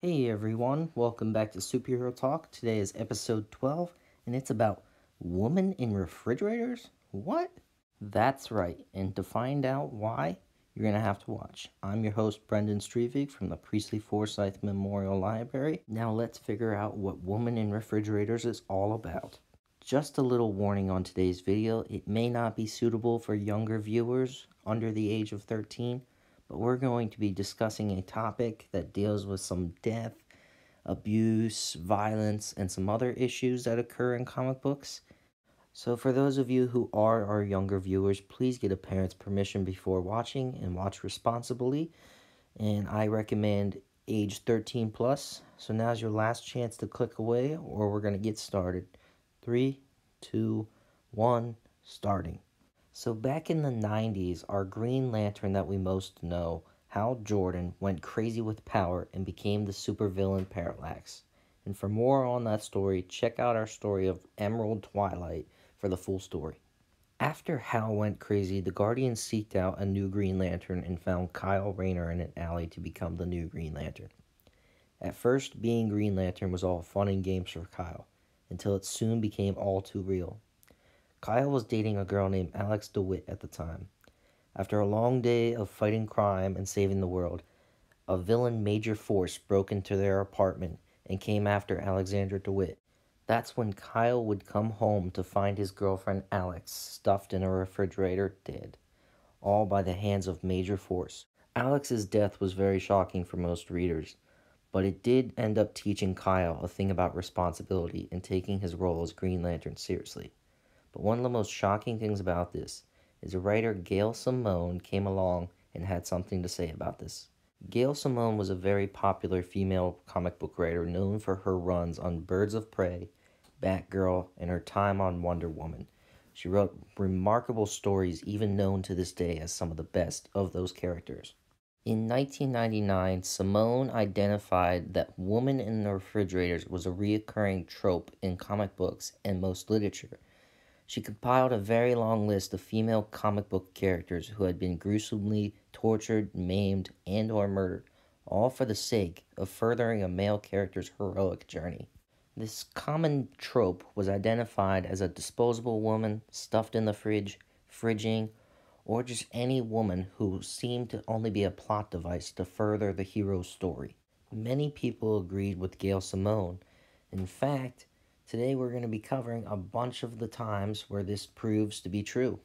Hey everyone, welcome back to Superhero Talk. Today is episode 12, and it's about women in refrigerators? What? That's right, and to find out why, you're going to have to watch. I'm your host, Brendan Strevig from the Priestley Forsyth Memorial Library. Now let's figure out what Women in Refrigerators is all about. Just a little warning on today's video, it may not be suitable for younger viewers under the age of 13, but we're going to be discussing a topic that deals with some death, abuse, violence, and some other issues that occur in comic books. So for those of you who are our younger viewers, please get a parent's permission before watching and watch responsibly. And I recommend age 13 plus. So now's your last chance to click away or we're going to get started. 3, 2, 1, starting. So back in the 90s, our Green Lantern that we most know, Hal Jordan, went crazy with power and became the supervillain Parallax. And for more on that story, check out our story of Emerald Twilight for the full story. After Hal went crazy, the Guardians seeked out a new Green Lantern and found Kyle Rayner in an alley to become the new Green Lantern. At first, being Green Lantern was all fun and games for Kyle, until it soon became all too real. Kyle was dating a girl named Alex DeWitt at the time. After a long day of fighting crime and saving the world, a villain Major Force broke into their apartment and came after Alexandra DeWitt. That's when Kyle would come home to find his girlfriend Alex stuffed in a refrigerator dead, all by the hands of Major Force. Alex's death was very shocking for most readers, but it did end up teaching Kyle a thing about responsibility and taking his role as Green Lantern seriously. But one of the most shocking things about this is writer Gail Simone came along and had something to say about this. Gail Simone was a very popular female comic book writer known for her runs on Birds of Prey, Batgirl, and her time on Wonder Woman. She wrote remarkable stories even known to this day as some of the best of those characters. In 1999, Simone identified that woman in the refrigerators was a reoccurring trope in comic books and most literature. She compiled a very long list of female comic book characters who had been gruesomely tortured, maimed, and or murdered, all for the sake of furthering a male character's heroic journey. This common trope was identified as a disposable woman stuffed in the fridge, fridging, or just any woman who seemed to only be a plot device to further the hero's story. Many people agreed with Gail Simone. In fact, today we're going to be covering a bunch of the times where this proves to be true.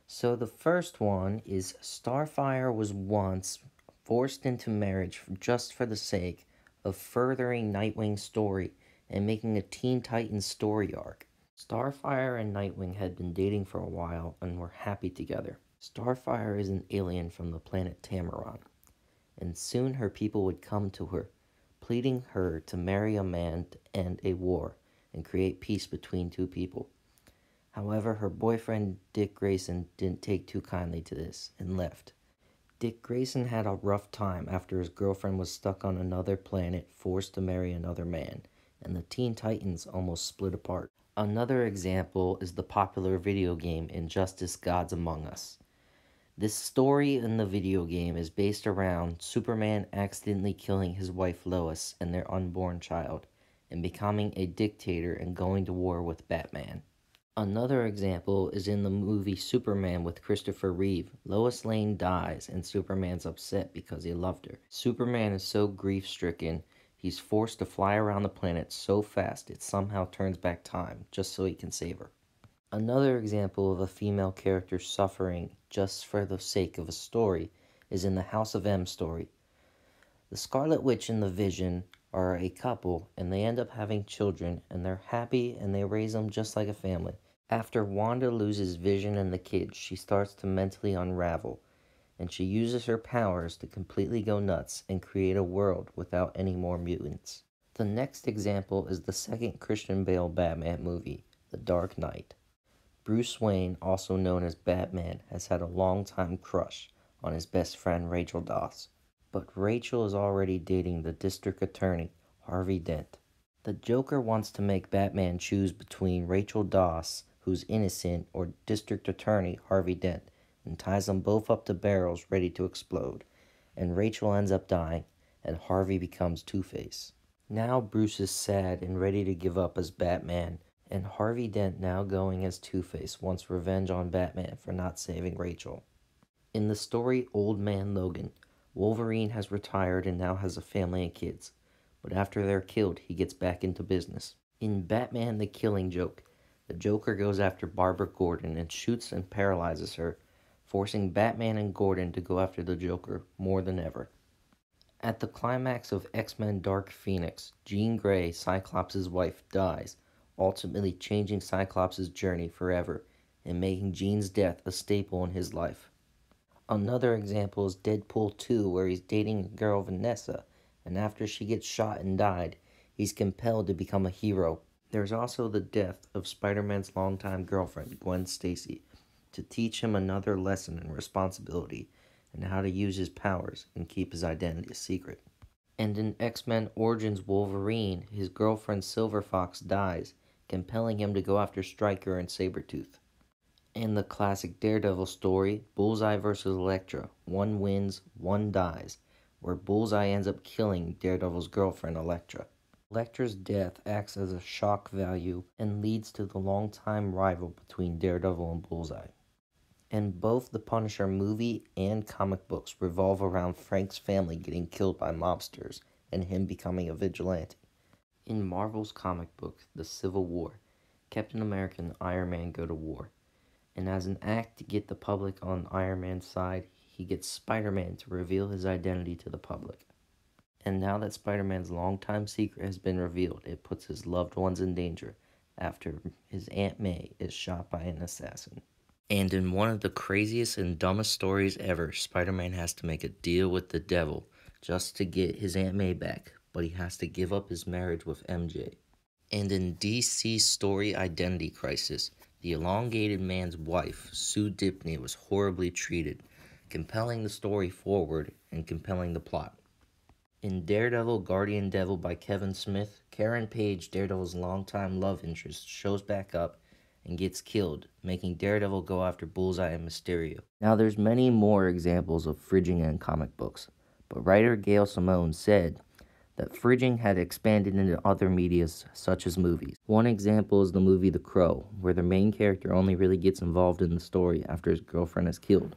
So the first one is Starfire was once forced into marriage just for the sake of furthering Nightwing's story and making a Teen Titans story arc. Starfire and Nightwing had been dating for a while and were happy together. Starfire is an alien from the planet Tamaran, and soon her people would come to her, pleading her to marry a man to end a war and create peace between two people. However, her boyfriend Dick Grayson didn't take too kindly to this and left. Dick Grayson had a rough time after his girlfriend was stuck on another planet forced to marry another man, and the Teen Titans almost split apart. Another example is the popular video game Injustice: Gods Among Us. This story in the video game is based around Superman accidentally killing his wife Lois and their unborn child, and becoming a dictator and going to war with Batman. Another example is in the movie Superman with Christopher Reeve. Lois Lane dies and Superman's upset because he loved her. Superman is so grief-stricken, he's forced to fly around the planet so fast it somehow turns back time just so he can save her. Another example of a female character suffering just for the sake of a story is in the House of M story. The Scarlet Witch and the Vision are a couple and they end up having children and they're happy and they raise them just like a family. After Wanda loses Vision and the kids, she starts to mentally unravel and she uses her powers to completely go nuts and create a world without any more mutants. The next example is the second Christian Bale Batman movie, The Dark Knight. Bruce Wayne, also known as Batman, has had a long-time crush on his best friend Rachel Dawes. But Rachel is already dating the district attorney, Harvey Dent. The Joker wants to make Batman choose between Rachel Dawes, who's innocent, or district attorney Harvey Dent, and ties them both up to barrels ready to explode. And Rachel ends up dying, and Harvey becomes Two-Face. Now Bruce is sad and ready to give up as Batman, and Harvey Dent, now going as Two-Face, wants revenge on Batman for not saving Rachel. In the story Old Man Logan, Wolverine has retired and now has a family and kids, but after they're killed, he gets back into business. In Batman the Killing Joke, the Joker goes after Barbara Gordon and shoots and paralyzes her, forcing Batman and Gordon to go after the Joker more than ever. At the climax of X-Men Dark Phoenix, Jean Grey, Cyclops' wife, dies, ultimately changing Cyclops' journey forever and making Jean's death a staple in his life. Another example is Deadpool 2, where he's dating a girl, Vanessa, and after she gets shot and died, he's compelled to become a hero. There's also the death of Spider-Man's longtime girlfriend, Gwen Stacy, to teach him another lesson in responsibility and how to use his powers and keep his identity a secret. And in X-Men Origins Wolverine, his girlfriend Silver Fox dies, compelling him to go after Stryker and Sabretooth. In the classic Daredevil story, Bullseye vs. Elektra, one wins, one dies, where Bullseye ends up killing Daredevil's girlfriend Elektra. Elektra's death acts as a shock value and leads to the longtime rival between Daredevil and Bullseye. And both the Punisher movie and comic books revolve around Frank's family getting killed by mobsters and him becoming a vigilante. In Marvel's comic book, The Civil War, Captain America and Iron Man go to war, and as an act to get the public on Iron Man's side, he gets Spider-Man to reveal his identity to the public. And now that Spider-Man's longtime secret has been revealed, it puts his loved ones in danger after his Aunt May is shot by an assassin. And in one of the craziest and dumbest stories ever, Spider-Man has to make a deal with the devil just to get his Aunt May back, but he has to give up his marriage with MJ. And in DC's story Identity Crisis, the elongated man's wife, Sue Dipney, was horribly treated, compelling the story forward and compelling the plot. In Daredevil Guardian Devil by Kevin Smith, Karen Page, Daredevil's longtime love interest, shows back up and gets killed, making Daredevil go after Bullseye and Mysterio. Now there's many more examples of fridging in comic books, but writer Gail Simone said that fridging had expanded into other medias such as movies. One example is the movie The Crow, where the main character only really gets involved in the story after his girlfriend is killed.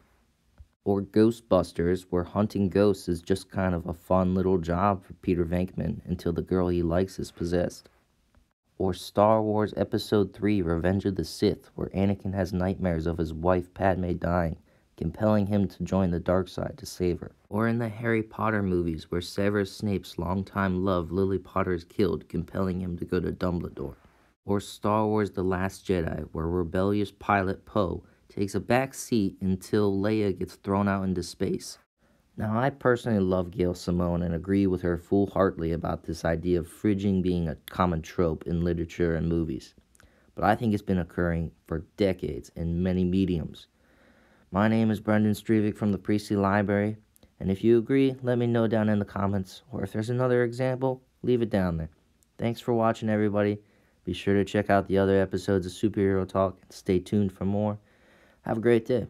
Or Ghostbusters, where hunting ghosts is just kind of a fun little job for Peter Venkman until the girl he likes is possessed. Or Star Wars Episode 3, Revenge of the Sith, where Anakin has nightmares of his wife Padme dying, compelling him to join the dark side to save her. Or in the Harry Potter movies, where Severus Snape's longtime love Lily Potter is killed, compelling him to go to Dumbledore. Or Star Wars The Last Jedi, where rebellious pilot Poe takes a back seat until Leia gets thrown out into space. Now, I personally love Gail Simone and agree with her full-heartedly about this idea of fridging being a common trope in literature and movies, but I think it's been occurring for decades in many mediums. My name is Brendan Strevick from the Priestley Library, and if you agree, let me know down in the comments, or if there's another example, leave it down there. Thanks for watching, everybody. Be sure to check out the other episodes of Superhero Talk and stay tuned for more. Have a great day.